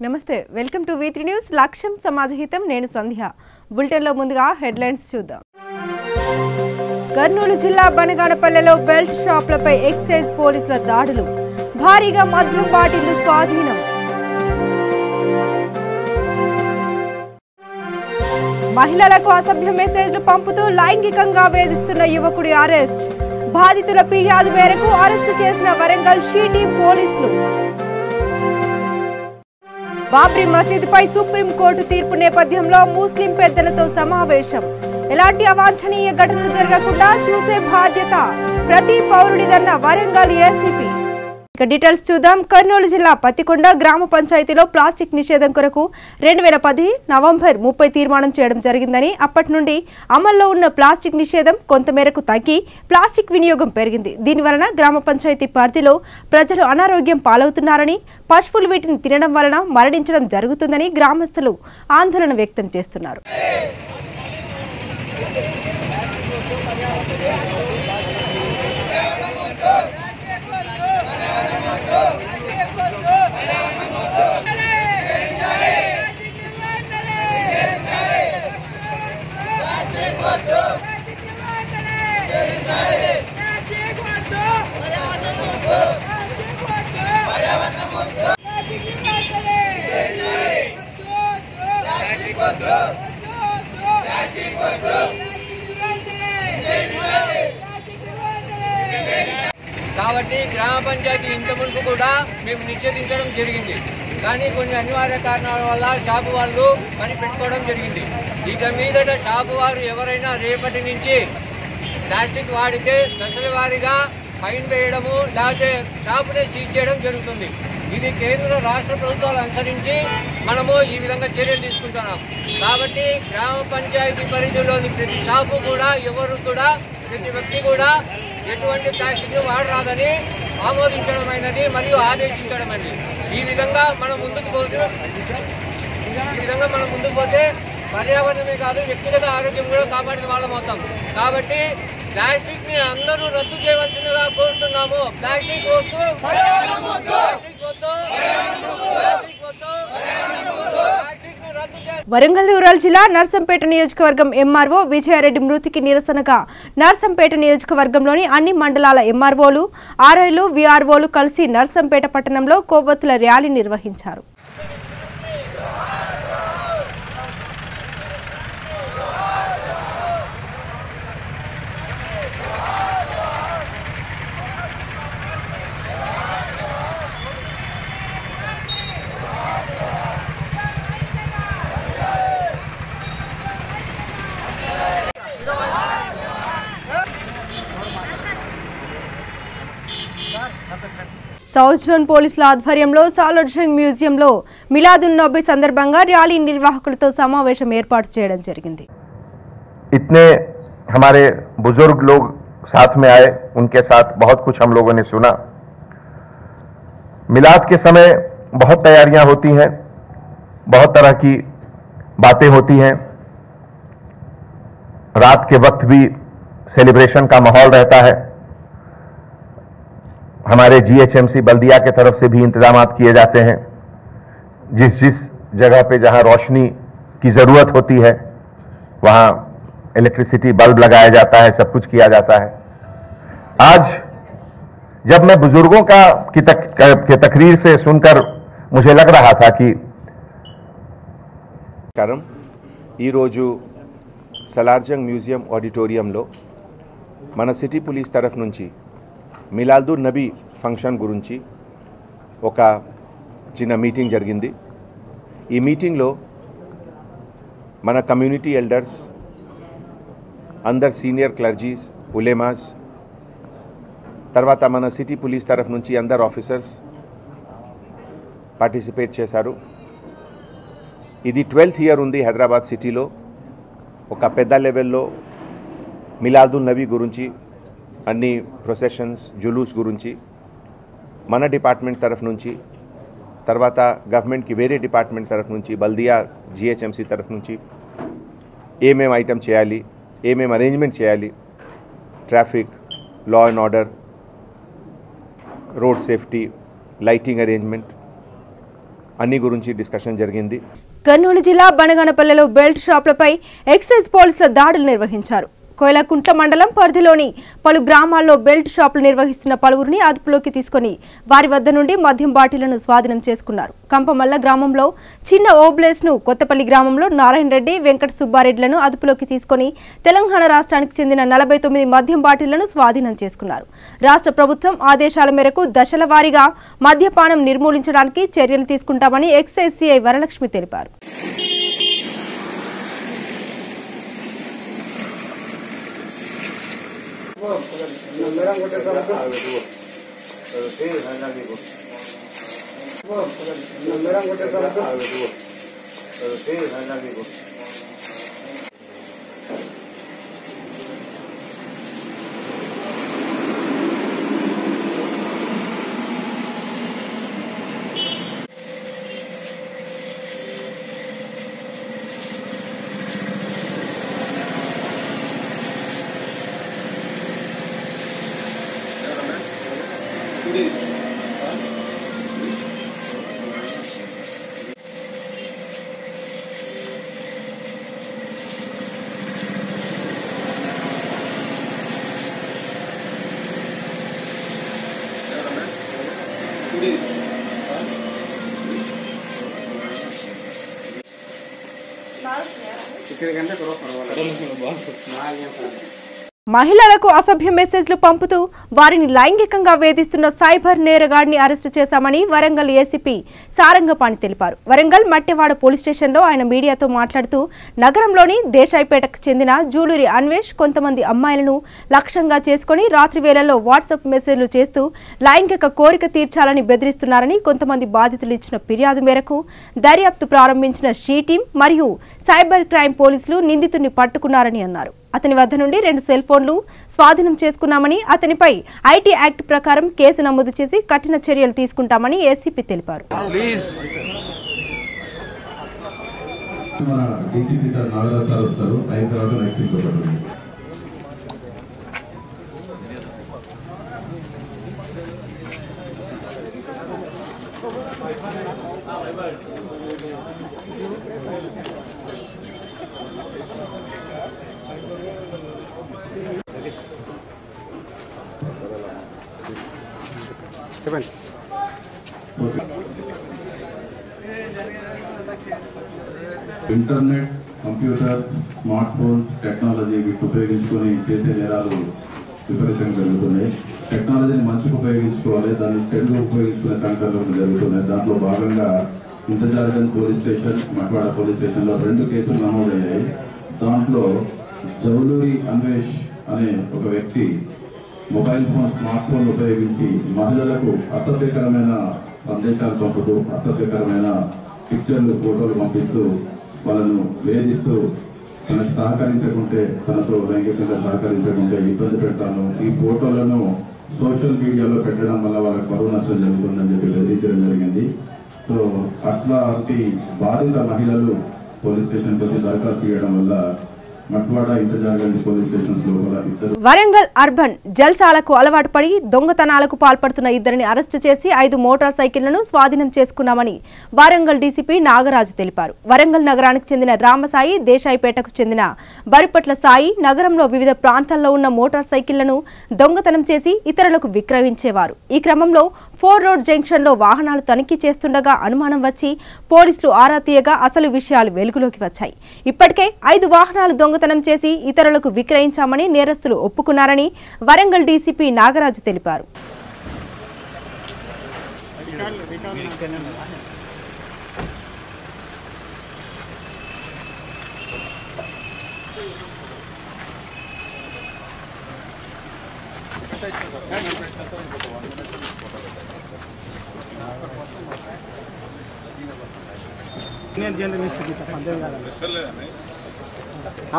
నమస్తే welcome to V3 news లక్ష్యం సమాజహితం నేను సంధ్య బులెటిన్ లో ముందుగా హెడ్లైన్స్ చూద్దాం కర్నూలు జిల్లా బనగానపల్లెలో బెల్ట్ షాపులపై ఎక్సైజ్ పోలీసుల దాడులు భారీగా మద్యం బాటిళ్లు స్వాధీనం మహిళలకు అసభ్య మెసేజ్లు పంపుతూ లైంగికంగా వేధిస్తున్న యువకుడి అరెస్ట్ బాధితుల ఫిర్యాదు మేరకు అరెస్టు చేసిన వరంగల్ సిటీ పోలీసులు బాబ్రీ మసీదుపై సుప్రీంకోర్టు తీర్పు నేపథ్యంలో ముస్లిం పెద్దలతో సమావేశం ఎలాంటి అవాంఛనీయ ఘటనలు జరగకుండా చూసే బాధ్యత ప్రతి పౌరుడిదన్న వరంగల్ ఏసీపీ ఇక డీటెయిల్స్ చూద్దాం కర్నూలు జిల్లా పత్తికొండ గ్రామ పంచాయతీలో ప్లాస్టిక్ నిషేధం కొరకు 2010 నవంబర్ 30 తీర్మానం చేయడం జరిగిందని అప్పటి నుండి అమల్లో ఉన్న ప్లాస్టిక్ నిషేధం కొంతమేరకు తగ్గి ప్లాస్టిక్ వినియోగం పెరిగింది దీనివలన గ్రామ పంచాయతీ పరిధిలో ప్రజలు అనారోగ్యం పాలవుతున్నారని పశువులు వీటిని తినడం వలన మరణించడం జరుగుతుందని గ్రామస్తులు ఆందోళన వ్యక్తం చేస్తున్నారు కాబట్టి గ్రామ పంచాయతీ ఇంత మునుపు కూడా మేము నిషేధించడం జరిగింది కానీ కొన్ని అనివార్య కారణాల వల్ల షాపు వాళ్ళు పని పెట్టుకోవడం జరిగింది ఇక మీదట షాపు వారు ఎవరైనా రేపటి నుంచి ప్లాస్టిక్ వాడితే దశల వారీగా ఫైన్ వేయడము లేకపోతే షాపునే సీజ్ చేయడం జరుగుతుంది ఇది కేంద్ర రాష్ట్ర ప్రభుత్వాలు అనుసరించి మనము ఈ విధంగా చర్యలు తీసుకుంటున్నాం కాబట్టి గ్రామ పంచాయతీ పరిధిలోని ప్రతి షాపు కూడా ఎవరు కూడా ప్రతి వ్యక్తి కూడా ఎటువంటి ప్లాస్టిక్ వాడరాదని ఆమోదించడమైనది మరియు ఆదేశించడమైనది ఈ విధంగా మనం ముందుకు పోతే పర్యావరణమే కాదు వ్యక్తిగత ఆరోగ్యం కూడా కాపాడిన వాళ్ళం అవుతాం కాబట్టి ప్లాస్టిక్ ని అందరూ రద్దు చేయవలసిందిగా కోరుతున్నాము ప్లాస్టిక్ వద్దు ప్లాస్టిక్ వద్దు ప్లాస్టిక్ వద్దు ప్లాస్టిక్ ను రద్దు చేయాలి వరంగల్ రూరల్ జిల్లా నర్సంపేట నియోజకవర్గం ఎంఆర్ఓ విజయారెడ్డి మృతికి నిరసనగా నర్సంపేట నియోజకవర్గంలోని అన్ని మండలాల ఎంఆర్ఓలు ఆర్ఐలు విఆర్ఓలు కలిసి నర్సంపేట పట్టణంలో కొవ్వొత్తుల ర్యాలీ నిర్వహించారు సౌత్ జోన్ పోలీసుల ఆధ్వర్యంలో సాలార్జంగ్ మ్యూజియంలో మిలాదున్నబీ సందర్భంగా ర్యాలీ నిర్వాహకులతో సమావేశం ఏర్పాటు చేయడం జరిగింది इतने हमारे बुजुर्ग लोग साथ में आए उनके साथ बहुत कुछ हम लोगों ने सुना मिलाद के समय बहुत तैयारियां होती हैं बहुत तरह की बातें होती हैं रात के वक्त भी सेलिब्रेशन का माहौल रहता है हमारे जीएचएमसी बल्दिया के तरफ से भी इंतजाम किए जाते हैं जिस जिस जगह पे जहां रोशनी की जरूरत होती है वहां इलेक्ट्रिसिटी बल्ब लगाया जाता है सब कुछ किया जाता है आज जब मैं बुजुर्गों की तकरीर से सुनकर मुझे लग रहा था कि कारण ఈ రోజు సలార్జంగ్ మ్యూజియం ఆడిటోరియంలో మన సిటీ పోలీస్ తరఫు నుంచి మిలాదున్ నబీ ఫంక్షన్ గురించి ఒక చిన్న మీటింగ్ జరిగింది ఈ మీటింగ్లో మన కమ్యూనిటీ ఎల్డర్స్ అందరు సీనియర్ క్లర్జీస్ ఉలేమాస్ తర్వాత మన సిటీ పోలీస్ తరఫు నుంచి అందరు ఆఫీసర్స్ పార్టిసిపేట్ చేశారు ఇది 12th ఇయర్ ఉంది హైదరాబాద్ సిటీలో ఒక పెద్ద లెవెల్లో మిలాదున్ నబీ గురించి అన్ని ప్రొసెషన్స్ జులూస్ గురించి మన డిపార్ట్మెంట్ తరఫు నుంచి తర్వాత గవర్నమెంట్కి వేరే డిపార్ట్మెంట్ తరఫు నుంచి బల్దియా జిహెచ్ఎంసీ తరఫు నుంచి ఏమేం ఐటమ్ చేయాలి ఏమేం అరేంజ్మెంట్ చేయాలి traffic law and order road safety lighting arrangement అన్ని గురించి డిస్కషన్ జరిగింది. కర్నూలు జిల్లా బనగానపల్లెలో బెల్ట్ షాపులపై ఎక్సైజ్ పోలీసుల దాడులు నిర్వహించారు. కోయలకుంట్ల మండలం పరిధిలోని పలు గ్రామాల్లో బెల్ట్ షాపులు నిర్వహిస్తున్న పలువురిని అదుపులోకి తీసుకుని వారి వద్ద నుండి మద్యం బాటిళ్లను స్వాధీనం చేసుకున్నారు. కంపమల్ల గ్రామంలో చిన్న ఓబ్లేస్ ను, కొత్తపల్లి గ్రామంలో నారాయణ రెడ్డి, వెంకట సుబ్బారెడ్డిలను అదుపులోకి తీసుకుని తెలంగాణ రాష్ట్రానికి చెందిన 49 మద్యం బాటిళ్లను స్వాధీనం చేసుకున్నారు. రాష్ట్ర ప్రభుత్వం ఆదేశాల మేరకు దశల వారీగా మద్యపానం నిర్మూలించడానికి చర్యలు తీసుకుంటామని ఎక్సైజ్ సిఐ వరలక్ష్మి తెలిపారు. మహిళలకు అసభ్య మెసేజ్లు పంపుతూ వారిని లైంగికంగా వేధిస్తున్న సైబర్ నేరగాడిని అరెస్టు చేశామని వరంగల్ ఏసీపీ సారంగపాణి తెలిపారు. వరంగల్ మట్టెవాడ పోలీస్ స్టేషన్లో ఆయన మీడియాతో మాట్లాడుతూ నగరంలోని దేశాయిపేటకు చెందిన జూలూరి అన్వేష్ కొంతమంది అమ్మాయిలను లక్ష్యంగా చేసుకుని రాత్రి వేళల్లో వాట్సాప్ మెసేజ్లు చేస్తూ లైంగిక కోరిక తీర్చాలని బెదిరిస్తున్నారని, కొంతమంది బాధితులు ఇచ్చిన ఫిర్యాదు మేరకు దర్యాప్తు ప్రారంభించిన షీ టీం మరియు సైబర్ క్రైమ్ పోలీసులు నిందితుడిని పట్టుకున్నారని అన్నారు. అతని వద్ద నుండి 2 సెల్ ఫోన్లు స్వాధీనం చేసుకున్నామని, అతనిపై ఐటీ యాక్ట్ ప్రకారం కేసు నమోదు చేసి కఠిన చర్యలు తీసుకుంటామని ఏసీపీ తెలిపారు. Internet, computers, smart phones, technology వీటి ఉపయోగించుకొని చేసే నేరాలు విపరీతంగా జరుగుతున్నాయి. టెక్నాలజీని మంచిగా ఉపయోగించుకోవాలి, దాన్ని చెడుగా ఉపయోగించుకునే సంఘటనలు జరుగుతున్నాయి. దాంట్లో భాగంగా ఇంటర్జార్గన్ పోలీస్ స్టేషన్, మట్వాడ పోలీస్ స్టేషన్లో 2 కేసులు నమోదయ్యాయి. దాంట్లో జౌలూరి అన్వేష్ అనే ఒక వ్యక్తి మొబైల్ ఫోన్, స్మార్ట్ ఫోన్ ఉపయోగించి మహిళలకు అసభ్యకరమైన సందేశాలు పంపుతూ, అసభ్యకరమైన పిక్చర్లు, ఫోటోలు పంపిస్తూ వాళ్ళను వేధిస్తూ తనకు సహకరించకుంటే, తనతో లైంగికంగా సహకరించకుంటే ఇబ్బంది పెడతాను, ఈ ఫోటోలను సోషల్ మీడియాలో పెట్టడం వల్ల వాళ్ళకి పరువు నష్టం జరుగుతుందని చెప్పి బెదిరించడం జరిగింది. సో అట్లాంటి బాధిత మహిళలు పోలీస్ స్టేషన్కి వచ్చి దరఖాస్తు చేయడం వల్ల వరంగల్ అర్బన్ జల్సాలకు అలవాటు పడి దొంగతనాలకు పాల్పడుతున్న ఇద్దరిని అరెస్టు చేసి 5 మోటార్ సైకిళ్లను స్వాధీనం చేసుకున్నామని వరంగల్ డీసీపీ నాగరాజు తెలిపారు. వరంగల్ నగరానికి చెందిన రామసాయి, దేశాయిపేటకు చెందిన బరిపట్ల సాయి నగరంలో వివిధ ప్రాంతాల్లో ఉన్న మోటార్ సైకిళ్లను దొంగతనం చేసి ఇతరులకు విక్రయించేవారు. ఈ క్రమంలో 4 రోడ్ జంక్షన్ లో వాహనాలు తనిఖీ చేస్తుండగా అనుమానం వచ్చి పోలీసులు ఆరా తీయగా అసలు విషయాలు వెలుగులోకి వచ్చాయి. ఇప్పటికే 5 వాహనాలు దొంగతనం చేసి ఇతరులకు విక్రయించామని నేరస్తులు ఒప్పుకున్నారని వరంగల్ డీసీపీ నాగరాజు తెలిపారు.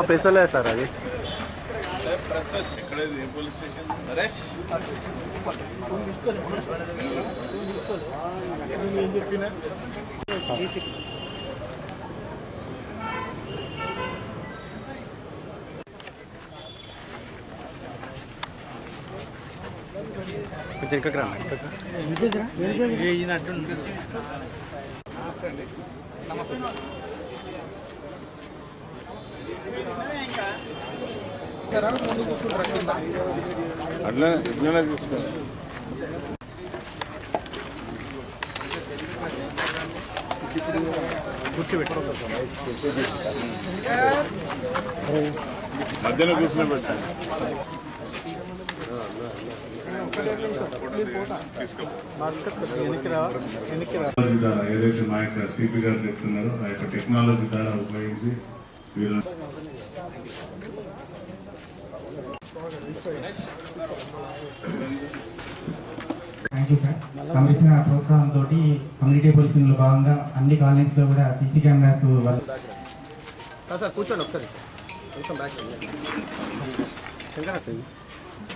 ప్రెస్ లేదు సార్, అది పోలీస్ స్టేషన్ నరేష్ కొంచెం ఇంకా అట్లా ఇట్లనే తీసుకోండి. మధ్యలో కూర్చుని పెట్టండి. ఏదైతే మా యొక్క సిపి గారు చెప్తున్నారో ఆ యొక్క టెక్నాలజీ ద్వారా ఉపయోగించి వీళ్ళు థ్యాంక్ యూ సార్. తమరు ఇచ్చిన ప్రోత్సాహం తోటి కమ్యూనిటీ పోలీసింగ్ లో భాగంగా అన్ని కాలనీస్ లో కూడా సీసీ కెమెరాస్ సార్ కూర్చోండి ఒకసారి.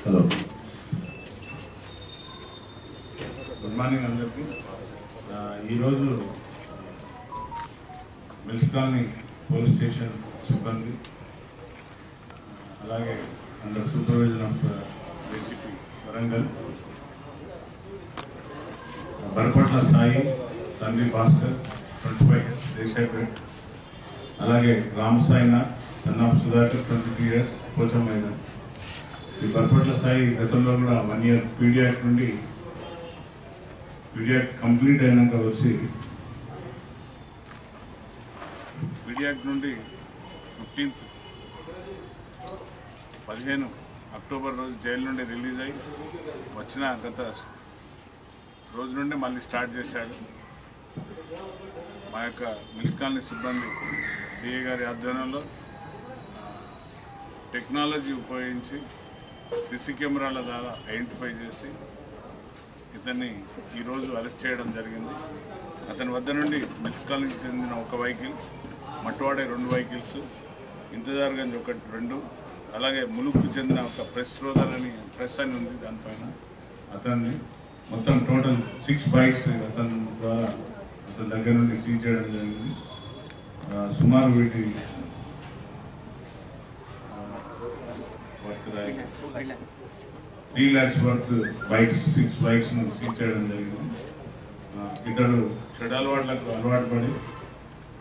హలో, గుడ్ మార్నింగ్ అందరికీ. ఈరోజు మిల్స్ కాలనీ పోలీస్ స్టేషన్ సిబ్బంది అలాగే under supervision of ACP Warangal, Barapatla Sai, తండ్రి భాస్కర్ 25 years దేశాపేట్, అలాగే రామ్ సాయినాథ్ సన్నాఫ్ సుధాకర్ 22 years పోచమ్మైదాన్. ఈ బరపట్ల సాయి గతంలో కూడా 1 year పీడియాక్ నుండి పీడియాక్ కంప్లీట్ అయినాక వచ్చి పీడియాక్ నుండి 15 అక్టోబర్ రోజు జైలు నుండి రిలీజ్ అయ్యి వచ్చిన గత రోజు నుండి మళ్ళీ స్టార్ట్ చేశాడు. మా యొక్క మిల్స్ కాలనీ సిబ్బంది సిఏ గారి ఆధ్వర్యంలో టెక్నాలజీ ఉపయోగించి సిసి కెమెరాల ద్వారా ఐడెంటిఫై చేసి ఇతన్ని ఈరోజు అరెస్ట్ చేయడం జరిగింది. అతని వద్ద నుండి మిల్స్ కాలనీకి చెందిన 1 వెహికల్, మట్వాడే 2 వెహికల్స్, ఇంతజార్గంజ్ 2, అలాగే ములుగుకు చెందిన ఒక ప్రెస్ అని ఉంది, దానిపైన అతన్ని మొత్తం టోటల్ 6 బైక్స్ అతని ద్వారా అతని దగ్గర నుండి సీజ్ చేయడం జరిగింది. సుమారు వీటి 3 lakhs వర్త్ బైక్స్, 6 బైక్స్ను సీజ్ చేయడం జరిగింది. ఇతడు చెడు అలవాటు పడి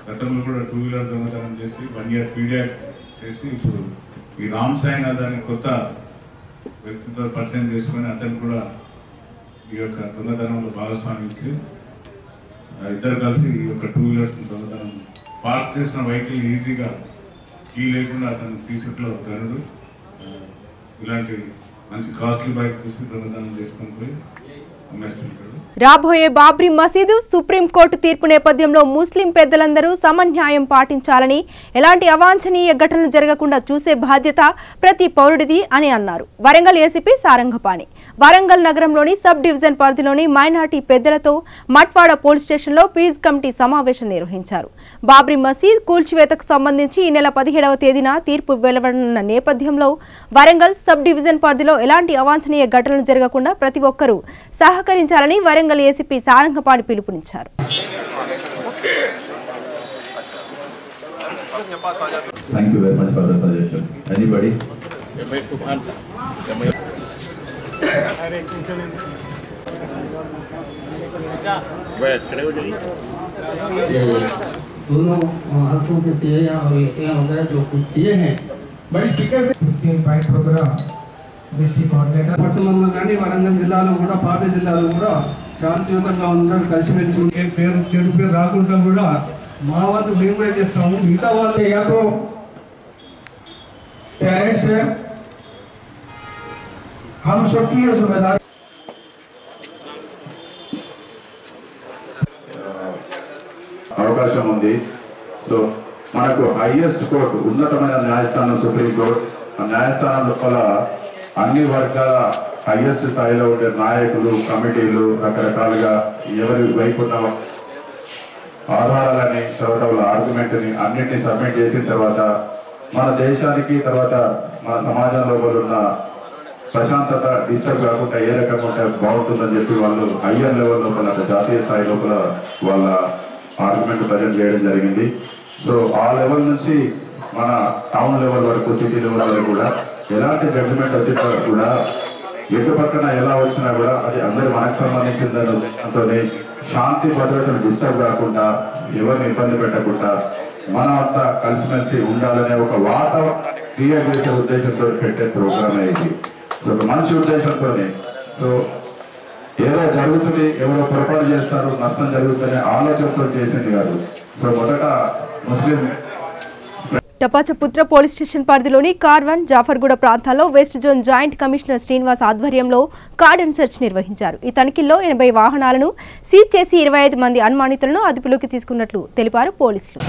గతంలో కూడా 2 వీలర్ దొంగతనం చేసి 1 year పీడియాక్ చేసి ఇప్పుడు ఈ రామ్ సాయినాథ్ అనే కొత్త వ్యక్తితో పరిచయం చేసుకొని అతను కూడా ఈ యొక్క దొంగతనంలో భాగస్వామించి ఇద్దరు కలిసి ఈ యొక్క 2 వీలర్స్ దొంగతనం పార్క్ చేసిన వెహికల్ ఈజీగా కీ లేకుండా అతను తీసుట్లో గనుడు ఇలాంటి మంచి కాస్ట్లీ బైక్ చూసి దొంగతనం చేసుకొని పోయి అమ్మేస్తుంటాడు. రాబోయే బాబ్రీ మసీదు సుప్రీంకోర్టు తీర్పు నేపథ్యంలో ముస్లిం పెద్దలందరూ సమన్యాయం పాటించాలని, ఎలాంటి అవాంఛనీయ ఘటనలు జరగకుండా చూసే బాధ్యత ప్రతి పౌరుడిది అని అన్నారు వరంగల్ ఏసీపీ సారంగపాణి. వరంగల్ నగరంలోని సబ్ డివిజన్ పరిధిలోని మైనార్టీ పెద్దలతో మట్వాడ పోలీస్ స్టేషన్లో పీస్ కమిటీ సమావేశం నిర్వహించారు. బాబ్రీ మసీద్ కూల్చివేతకు సంబంధించి ఈ నెల 17వ తేదీన తీర్పు వెలువడనున్న నేపథ్యంలో వరంగల్ సబ్ డివిజన్ పరిధిలో ఎలాంటి అవాంఛనీయ ఘటనలు జరగకుండా ప్రతి ఒక్కరూ సహకరించాలని వరంగల్ ఏసీపీ సారంగపాణి పిలుపునిచ్చారు. Thank you very much for the suggestion. Anybody? दोनों हल्कों के सीएया और एसीया वगैरह जो कुछ किए हैं बड़ी टीका से 15 पॉइंट प्रोग्राम డిస్ట్రిక్ట్ కోఆర్డినేటర్ పట్టణంలో కానీ వరంగల్ జిల్లాలో కూడా పాత జిల్లాలో కూడా శాంతియుతంగా అందరూ కలిసిమెలిసి ఉండే చెడు పేరు రాకుండా కూడా మా వంతు మేము కూడా చేస్తాము. మిగతా వాళ్ళు पेरेंट्स है, हम सबकी ये जिम्मेदारी అవకాశం ఉంది. సో మనకు హైయెస్ట్ కోర్టు, ఉన్నతమైన న్యాయస్థానం సుప్రీంకోర్టు. ఆ న్యాయస్థానం లోపల అన్ని వర్గాల హైయెస్ట్ స్థాయిలో ఉండే నాయకులు, కమిటీలు రకరకాలుగా ఎవరి వైపు ఉన్న ఆధారాలని, తర్వాత వాళ్ళ ఆర్గ్యుమెంట్ని అన్నింటినీ సబ్మిట్ చేసిన తర్వాత మన దేశానికి, తర్వాత మన సమాజంలో ఉన్న ప్రశాంతత డిస్టర్బ్ కాకుండా ఏ రకంగా ఉంటే బాగుంటుందని చెప్పి వాళ్ళు హయ్యర్ లెవెల్ లోపల, జాతీయ స్థాయి లోపల వాళ్ళ ఆర్గ్యుమెంట్ ప్రజెంట్ చేయడం జరిగింది. సో ఆ లెవెల్ నుంచి మన టౌన్ లెవెల్ వరకు, సిటీ లెవెల్ వరకు కూడా ఎలాంటి జడ్జిమెంట్ వచ్చినా కూడా ఎటు పక్కన ఎలా వచ్చినా కూడా అది అందరూ మనకు సంబంధించిందని శాంతి భద్రతలు డిస్టర్బ్ కాకుండా ఎవరిని ఇబ్బంది పెట్టకుండా మనం అంతా కలిసిమెలిసి ఉండాలనే ఒక వాతావరణాన్ని క్రియేట్ చేసే ఉద్దేశంతో పెట్టే ప్రోగ్రామ్ ఇది. సో మంచి ఉద్దేశంతోనే సో ఏదో జరుగుతుంది, ఎవరో పొరపాటు చేస్తారు, నష్టం జరుగుతుందనే ఆలోచనతో చేసింది కాదు. సో మొదట ముస్లిం టపాచపుత్ర పోలీస్ స్టేషన్ పరిధిలోని కార్వన్ జాఫర్గూడ ప్రాంతాల్లో west zone joint commissioner Srinivas ఆధ్వర్యంలో కార్డన్ సెర్చ్ నిర్వహించారు. ఈ తనిఖీల్లో 80 వాహనాలను సీజ్ చేసి 25 మంది అనుమానితులను అదుపులోకి తీసుకున్నట్లు తెలిపారు పోలీసులు.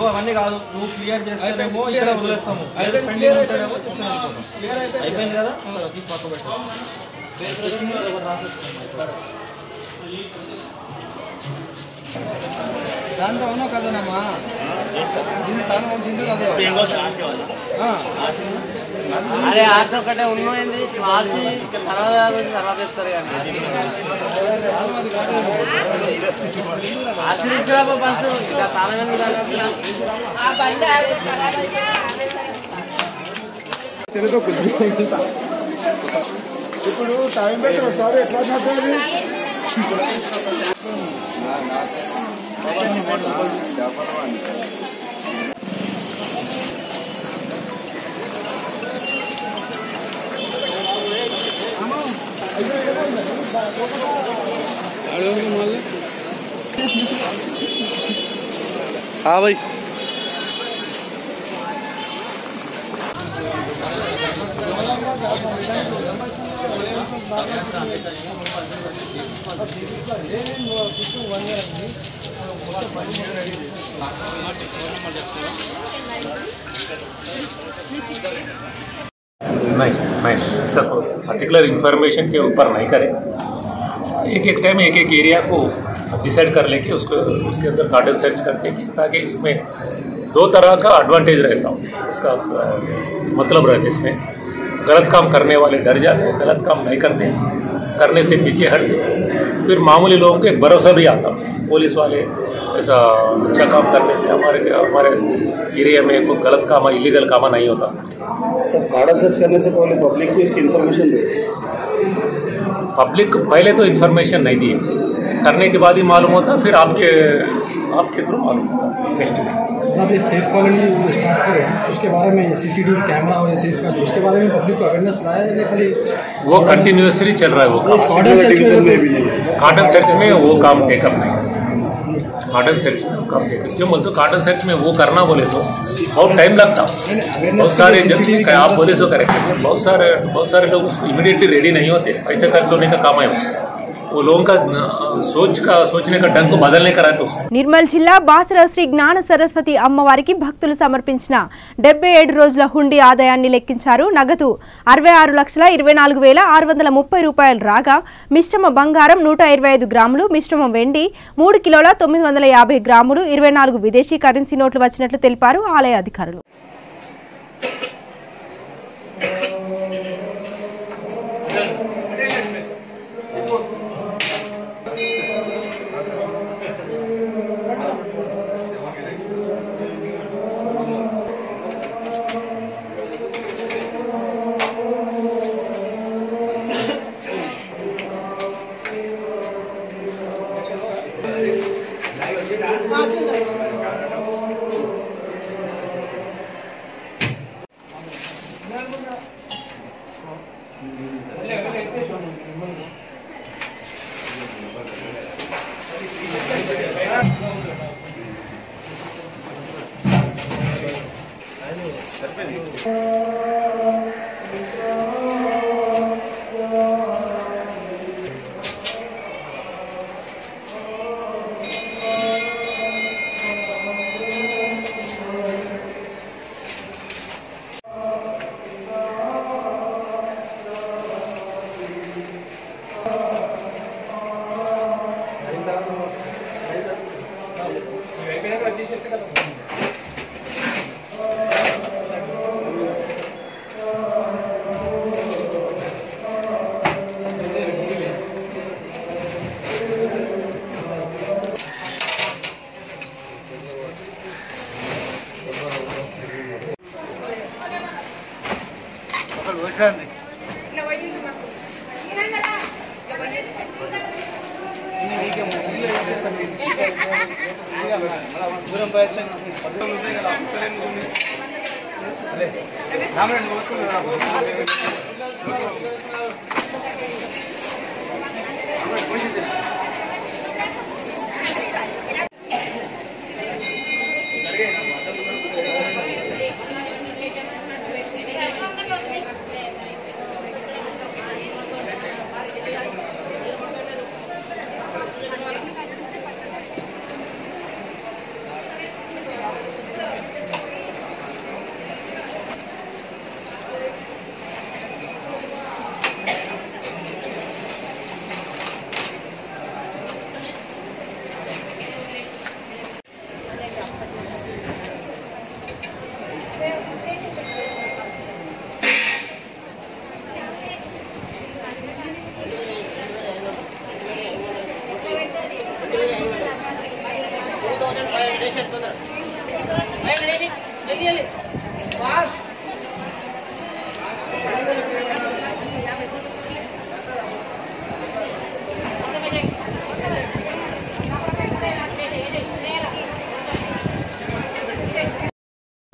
అవన్నీ కాదు, నువ్వు క్లియర్ చేస్తామేమో ఇక్కడ వదిలేస్తాము. అయిపోయింది కదా, పక్క పెట్టు. దాంతో ఉన్నావు కదనమ్మా, అరే ఆర్ట్స్ ఒకటే ఉన్నాయండి, మార్చి తర్వాత ఇస్తారు కానీ ఆర్ట్స్ తీసుకురా ఫస్ట్. ఇంకా తాళం ఇప్పుడు టైం పెట్టదు సార్, ఎట్లా మాట్లాడాలి? हाँ भाई नहीं सब पर्टिकुलर इंफॉर्मेशन के ऊपर नहीं करें, एक टाइम एक एरिया को डिसाइड कर लेके उसको उसके अंदर कार्डन सर्च करते कि ताकि इसमें 2 तरह का एडवांटेज रहता हो। इसका मतलब रहता है इसमें गलत काम करने वाले डर जाते हैं, गलत काम नहीं करते, करने से पीछे हटते, फिर मामूली लोगों को एक भरोसा भी आता। पुलिस वाले ऐसा अच्छा काम करने से हमारे एरिया में कोई गलत काम इलीगल काम नहीं होता। सब कार्डन सर्च करने से पहले पब्लिक को इसकी इन्फॉर्मेशन दे। पब्लिक पहले तो इन्फॉर्मेशन नहीं दी, करने के बाद ही मालूम होता, फिर आपके थ्रू मालूम होता नेक्स्ट में। साहब ये सेफ कॉलोनी स्टार्ट करें, उसके बारे में CCTV कैमरा हो या सेफ का, उसके बारे में पब्लिक को अवेयरनेस लाया है खाली? वो कंटिन्यूसली चल रहा है वो काम। कार्डन सर्च में वो काम टेकअप नहीं करता, कार्डन सर्च में वो काम टेकअप क्यों बोलते? कार्डन सर्च में वो करना बोले तो बहुत टाइम लगता, बहुत सारे जब आप बोले सो करेक्ट, बहुत सारे लोग उसको इमीडिएटली रेडी नहीं होते, पैसे खर्च होने का काम है वो लोगों का सोचने का ढंग को बदलने का रहता है। నిర్మల్ జిల్లా బాసర శ్రీ జ్ఞాన సరస్వతి అమ్మవారికి భక్తులు సమర్పించిన 77 రోజుల హుండీ ఆదాయాన్ని లెక్కించారు. నగదు 66,24,630 రూపాయలు రాగా మిశ్రమ బంగారం 125 గ్రాములు, మిశ్రమ వెండి 3 కిలోల 950 గ్రాములు, 24 విదేశీ కరెన్సీ నోట్లు వచ్చినట్లు తెలిపారు ఆలయ అధికారులు.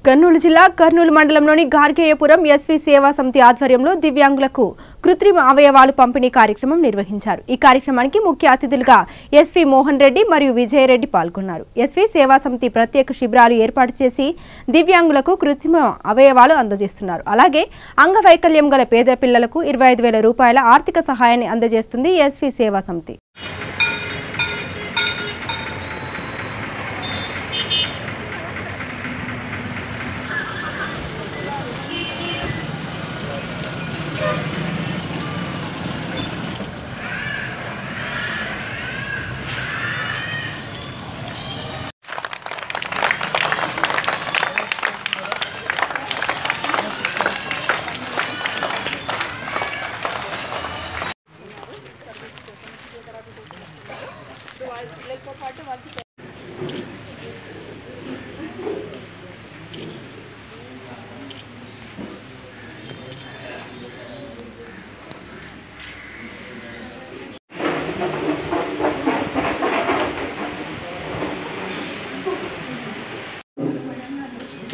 కర్నూలు జిల్లా కర్నూలు మండలంలోని గార్గేయపురం ఎస్వి సేవా సమితి ఆధ్వర్యంలో దివ్యాంగులకు కృత్రిమ అవయవాలు పంపిణీ కార్యక్రమం నిర్వహించారు. ఈ కార్యక్రమానికి ముఖ్య అతిథులుగా ఎస్వి మోహన్ రెడ్డి మరియు విజయరెడ్డి పాల్గొన్నారు. ఎస్వి సేవా సమితి ప్రత్యేక శిబిరాలు ఏర్పాటు చేసి దివ్యాంగులకు కృత్రిమ అవయవాలు అందజేస్తున్నారు. అలాగే అంగవైకల్యం గల పేద పిల్లలకు 25,000 రూపాయల ఆర్థిక సహాయాన్ని అందజేస్తుంది ఎస్వి సేవా సమితి.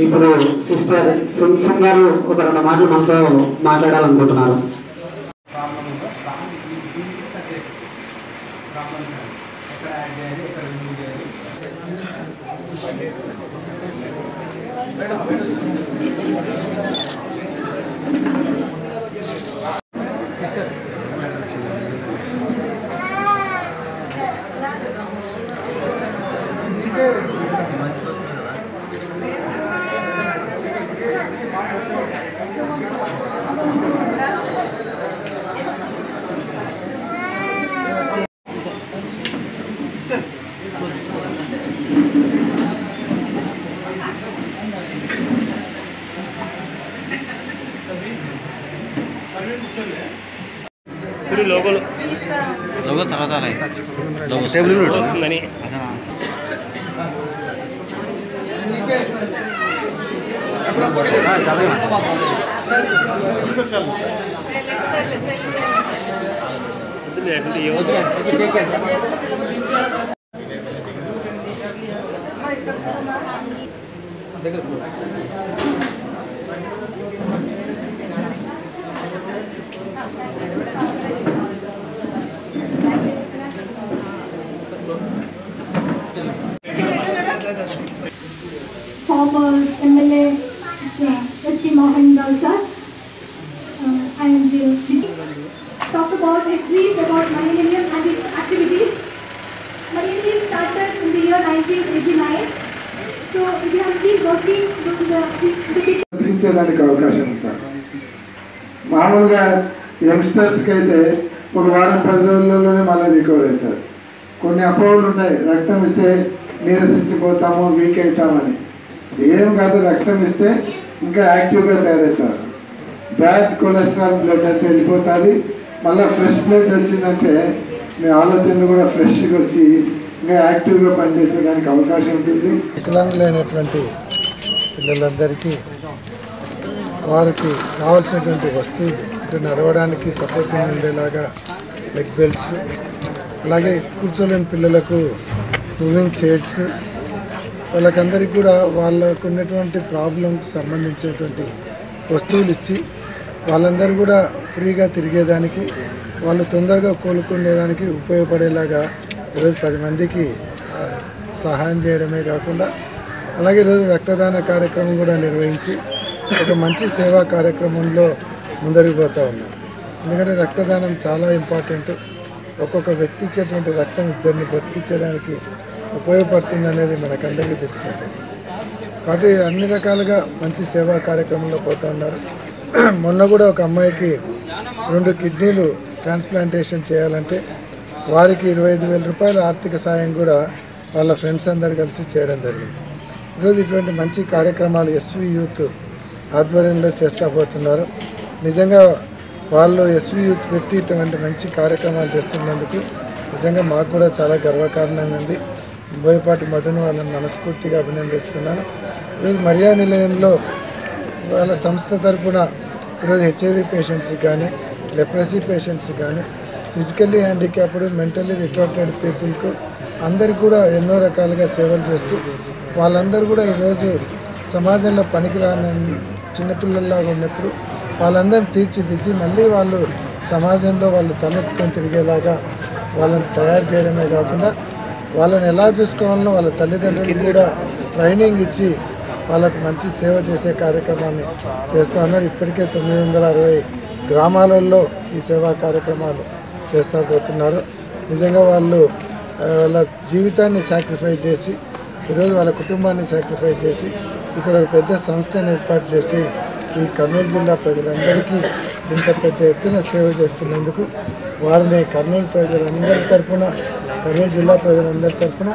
ఇప్పుడు సిస్టర్ సున్సన్ గారు ఒక 2 మాటలు మనతో మాట్లాడాలనుకుంటున్నారు. లోగో తర్వాత లోగో వస్తుందని Former MLA S.P. Mohan Sir and talk about a brief about Millennium and its activities. Millennium started in the year 1989, so it has been working with the అవకాశం ఉంటుంది. మామూలుగా యంగ్స్టర్స్కి అయితే ఒక వారం 10 రోజుల్లోనే మళ్ళీ రికవర్ అవుతారు. కొన్ని అపోహలు ఉంటాయి, రక్తం ఇస్తే నీరసించిపోతాము, వీక్ అవుతామని. ఏం కాదు, రక్తం ఇస్తే ఇంకా యాక్టివ్గా తయారవుతారు. బ్యాడ్ కొలెస్ట్రాల్ బ్లడ్ అయితే వెళ్ళిపోతుంది. మళ్ళీ ఫ్రెష్ బ్లడ్ వచ్చిందంటే మీ ఆలోచనలు కూడా ఫ్రెష్గా వచ్చి ఇంకా యాక్టివ్గా పనిచేసేదానికి అవకాశం ఉంటుంది. వికలాంగులైనటువంటి పిల్లలందరికీ వారికి కావాల్సినటువంటి వస్తువులు అంటే నడవడానికి సపోర్టింగ్ ఉండేలాగా లెగ్ బెల్ట్స్, అలాగే కూర్చోలేని పిల్లలకు మూవింగ్ చైర్స్, వాళ్ళకందరికీ కూడా వాళ్ళకు ఉన్నటువంటి ప్రాబ్లంకి సంబంధించినటువంటి వస్తువులు ఇచ్చి వాళ్ళందరూ కూడా ఫ్రీగా తిరిగేదానికి, వాళ్ళు తొందరగా కోలుకునేదానికి ఉపయోగపడేలాగా ఈరోజు 10 మందికి సహాయం చేయడమే కాకుండా అలాగే ఈరోజు రక్తదాన కార్యక్రమం కూడా నిర్వహించి ఒక మంచి సేవా కార్యక్రమంలో ముందరికి పోతూ ఉన్నారు. ఎందుకంటే రక్తదానం చాలా ఇంపార్టెంట్. ఒక్కొక్క వ్యక్తి ఇచ్చేటువంటి రక్తం ఇద్దరిని బ్రతికించేదానికి ఉపయోగపడుతుంది అనేది మనకందరికీ తెలిసినట్టు. కాబట్టి అన్ని రకాలుగా మంచి సేవా కార్యక్రమంలో పోతూ ఉన్నారు. మొన్న కూడా ఒక అమ్మాయికి 2 కిడ్నీలు ట్రాన్స్ప్లాంటేషన్ చేయాలంటే వారికి 25,000 రూపాయల ఆర్థిక సాయం కూడా వాళ్ళ ఫ్రెండ్స్ అందరు కలిసి చేయడం జరిగింది. ఈరోజు ఇటువంటి మంచి కార్యక్రమాలు ఎస్వి యూత్ ఆధ్వర్యంలో చేస్తూ పోతున్నారు. నిజంగా వాళ్ళు ఎస్వి యూత్ పెట్టి ఇటువంటి మంచి కార్యక్రమాలు చేస్తున్నందుకు నిజంగా మాకు కూడా చాలా గర్వకారణంగా ఉంది. బోయపాటి మధును వాళ్ళని మనస్ఫూర్తిగా అభినందిస్తున్నాను. ఈరోజు మరియా నిలయంలో వాళ్ళ సంస్థ తరఫున ఈరోజు హెచ్ఐవి పేషెంట్స్కి కానీ, లెప్రసీ పేషెంట్స్కి కానీ, ఫిజికల్లీ హ్యాండిక్యాప్డ్, మెంటల్లీ రిటార్టెడ్ పీపుల్కు అందరికీ కూడా ఎన్నో రకాలుగా సేవలు చేస్తూ వాళ్ళందరూ కూడా ఈరోజు సమాజంలో పనికిరాని చిన్నపిల్లల్లాగా ఉన్నప్పుడు వాళ్ళందరినీ తీర్చిదిద్ది మళ్ళీ వాళ్ళు సమాజంలో వాళ్ళు తలెత్తుకొని తిరిగేలాగా వాళ్ళని తయారు చేయడమే కాకుండా వాళ్ళని ఎలా చూసుకోవాలనో వాళ్ళ తల్లిదండ్రులకు కూడా ట్రైనింగ్ ఇచ్చి వాళ్ళకు మంచి సేవ చేసే కార్యక్రమాన్ని చేస్తూ ఉన్నారు. ఇప్పటికే 960 గ్రామాలలో ఈ సేవా కార్యక్రమాలు చేస్తూ పోతున్నారు. నిజంగా వాళ్ళు వాళ్ళ జీవితాన్ని సాక్రిఫైస్ చేసి ఈరోజు వాళ్ళ కుటుంబాన్ని సాక్రిఫైస్ చేసి ఇక్కడ ఒక పెద్ద సంస్థను ఏర్పాటు చేసి ఈ కర్నూలు జిల్లా ప్రజలందరికీ ఇంత పెద్ద ఎత్తున సేవ చేస్తున్నందుకు వారిని కర్నూలు ప్రజలందరి తరఫున, కర్నూలు జిల్లా ప్రజలందరి తరఫున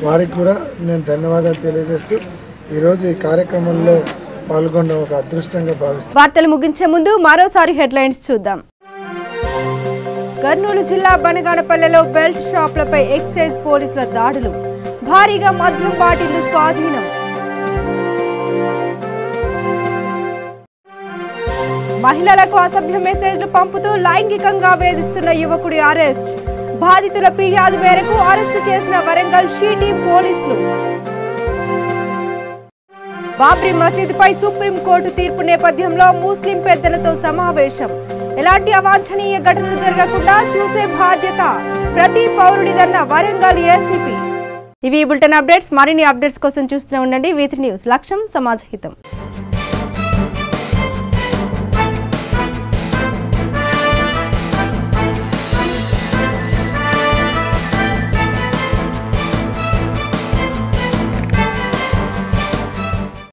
వారికి కూడా నేను ధన్యవాదాలు తెలియజేస్తూ ఈరోజు ఈ కార్యక్రమంలో పాల్గొన్న ఒక అదృష్టంగా భావిస్తాను. వార్తలు ముగించే ముందు మరోసారి హెడ్లైన్స్ చూద్దాం. కర్నూలు జిల్లా బనగానపల్లెలో బెల్ట్ షాపులపై ఎక్సైజ్ పోలీసుల దాడులు, భారీగా మద్యం బాటిళ్లు స్వాధీనం. మహిళలకు అసభ్య మెసేజ్లు పంపుతూ లైంగికంగా వేధిస్తున్న యువకుడి అరెస్ట్, బాధితుల ఫిర్యాదు మేరకు అరెస్టు చేసిన వరంగల్ షీటీ పోలీసులు. బాబ్రీ మసీదుపై సుప్రీంకోర్టు తీర్పు నేపథ్యంలో ముస్లిం పెద్దలతో సమావేశం. ఎలాంటి అవాంఛనీయ ఘటనలు జరగకుండా చూసే బాధ్యత ప్రతి పౌరుడిదన్న వరంగల్ ఏసీపీ. ఇవి బులెటిన్ అప్డేట్స్. మరిన్ని అప్డేట్స్ కోసం చూస్తూనే ఉండండి V3 న్యూస్. లక్ష్యం సమాజ హితం.